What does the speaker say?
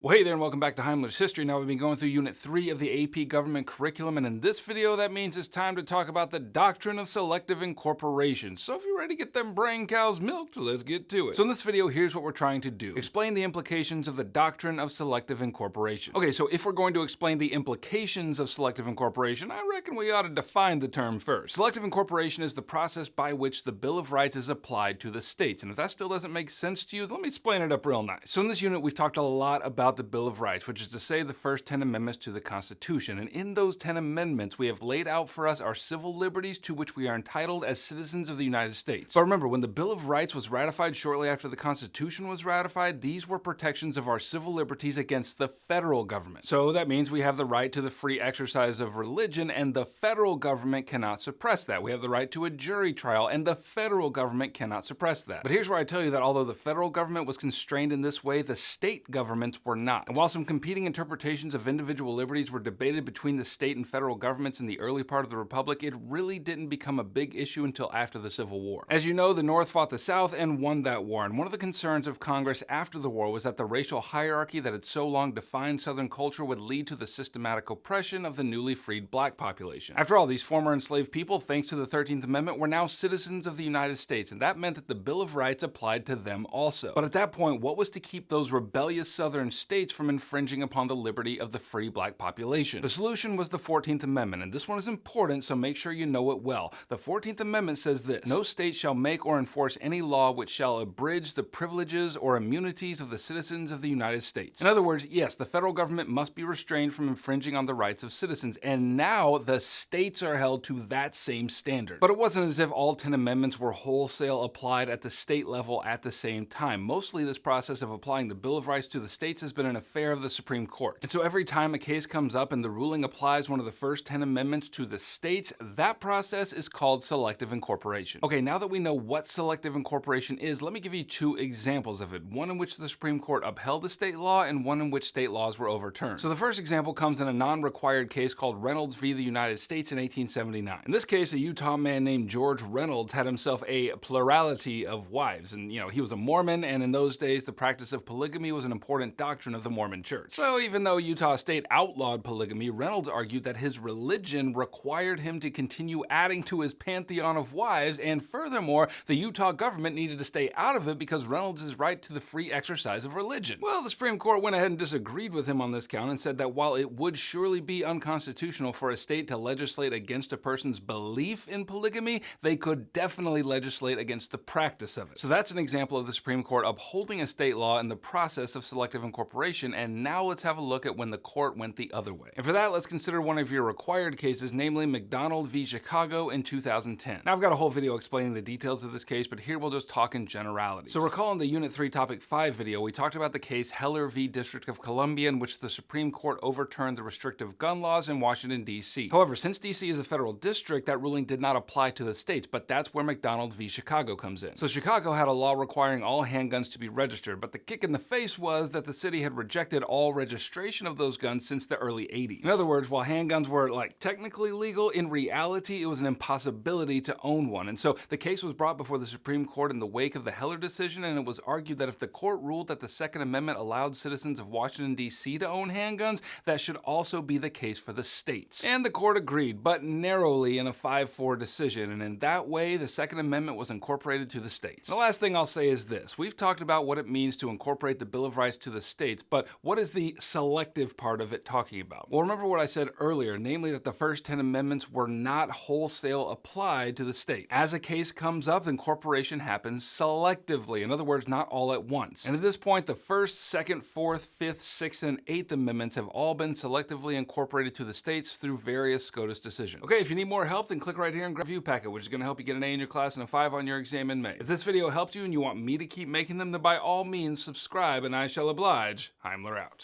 Well, hey there and welcome back to Heimler's History. Now we've been going through Unit 3 of the AP Government Curriculum, and in this video that means it's time to talk about the doctrine of selective incorporation. So if you're ready to get them brain cows milked, let's get to it. So in this video, here's what we're trying to do. Explain the implications of the doctrine of selective incorporation. Okay, so if we're going to explain the implications of selective incorporation, I reckon we ought to define the term first. Selective incorporation is the process by which the Bill of Rights is applied to the states, and if that still doesn't make sense to you, let me explain it up real nice. So in this unit, we've talked a lot about the Bill of Rights, which is to say the first 10 amendments to the Constitution. And in those 10 amendments, we have laid out for us our civil liberties to which we are entitled as citizens of the United States. But remember, when the Bill of Rights was ratified shortly after the Constitution was ratified, these were protections of our civil liberties against the federal government. So that means we have the right to the free exercise of religion, and the federal government cannot suppress that. We have the right to a jury trial, and the federal government cannot suppress that. But here's where I tell you that although the federal government was constrained in this way, the state governments were not. And while some competing interpretations of individual liberties were debated between the state and federal governments in the early part of the Republic, it really didn't become a big issue until after the Civil War. As you know, the North fought the South and won that war, and one of the concerns of Congress after the war was that the racial hierarchy that had so long defined Southern culture would lead to the systematic oppression of the newly freed black population. After all, these former enslaved people, thanks to the 13th Amendment, were now citizens of the United States, and that meant that the Bill of Rights applied to them also. But at that point, what was to keep those rebellious Southern states from infringing upon the liberty of the free black population? The solution was the 14th Amendment, and this one is important, so make sure you know it well. The 14th Amendment says this: "No state shall make or enforce any law which shall abridge the privileges or immunities of the citizens of the United States." In other words, yes, the federal government must be restrained from infringing on the rights of citizens, and now the states are held to that same standard. But it wasn't as if all 10 amendments were wholesale applied at the state level at the same time. Mostly this process of applying the Bill of Rights to the states has been an affair of the Supreme Court. And so every time a case comes up and the ruling applies one of the first 10 amendments to the states, that process is called selective incorporation. Okay, now that we know what selective incorporation is, let me give you two examples of it. One in which the Supreme Court upheld a state law and one in which state laws were overturned. So the first example comes in a non-required case called Reynolds v. the United States in 1879. In this case, a Utah man named George Reynolds had himself a plurality of wives. And, he was a Mormon, and in those days, the practice of polygamy was an important doctrine of the Mormon Church. So even though Utah State outlawed polygamy, Reynolds argued that his religion required him to continue adding to his pantheon of wives, and furthermore, the Utah government needed to stay out of it because Reynolds' right to the free exercise of religion. Well, the Supreme Court went ahead and disagreed with him on this count and said that while it would surely be unconstitutional for a state to legislate against a person's belief in polygamy, they could definitely legislate against the practice of it. So that's an example of the Supreme Court upholding a state law in the process of selective incorporation, and now let's have a look at when the court went the other way. And for that, let's consider one of your required cases, namely McDonald v. Chicago in 2010. Now, I've got a whole video explaining the details of this case, but here we'll just talk in generalities. So recall in the Unit 3 Topic 5 video, we talked about the case Heller v. District of Columbia, in which the Supreme Court overturned the restrictive gun laws in Washington, D.C. However, since D.C. is a federal district, that ruling did not apply to the states, but that's where McDonald v. Chicago comes in. So Chicago had a law requiring all handguns to be registered, but the kick in the face was that the city had rejected all registration of those guns since the early 80s. In other words, while handguns were technically legal, in reality it was an impossibility to own one. And so the case was brought before the Supreme Court in the wake of the Heller decision, and it was argued that if the court ruled that the Second Amendment allowed citizens of Washington, D.C. to own handguns, that should also be the case for the states. And the court agreed, but narrowly in a 5-4 decision, and in that way the Second Amendment was incorporated to the states. The last thing I'll say is this: we've talked about what it means to incorporate the Bill of Rights to the states, but what is the selective part of it talking about? Well, remember what I said earlier, namely that the first 10 amendments were not wholesale applied to the states. As a case comes up, incorporation happens selectively. In other words, not all at once. And at this point, the first, second, fourth, fifth, sixth, and eighth amendments have all been selectively incorporated to the states through various SCOTUS decisions. Okay, if you need more help, then click right here and grab a review packet, which is going to help you get an A in your class and a 5 on your exam in May. If this video helped you and you want me to keep making them, then by all means subscribe, and I shall oblige. Heimler out.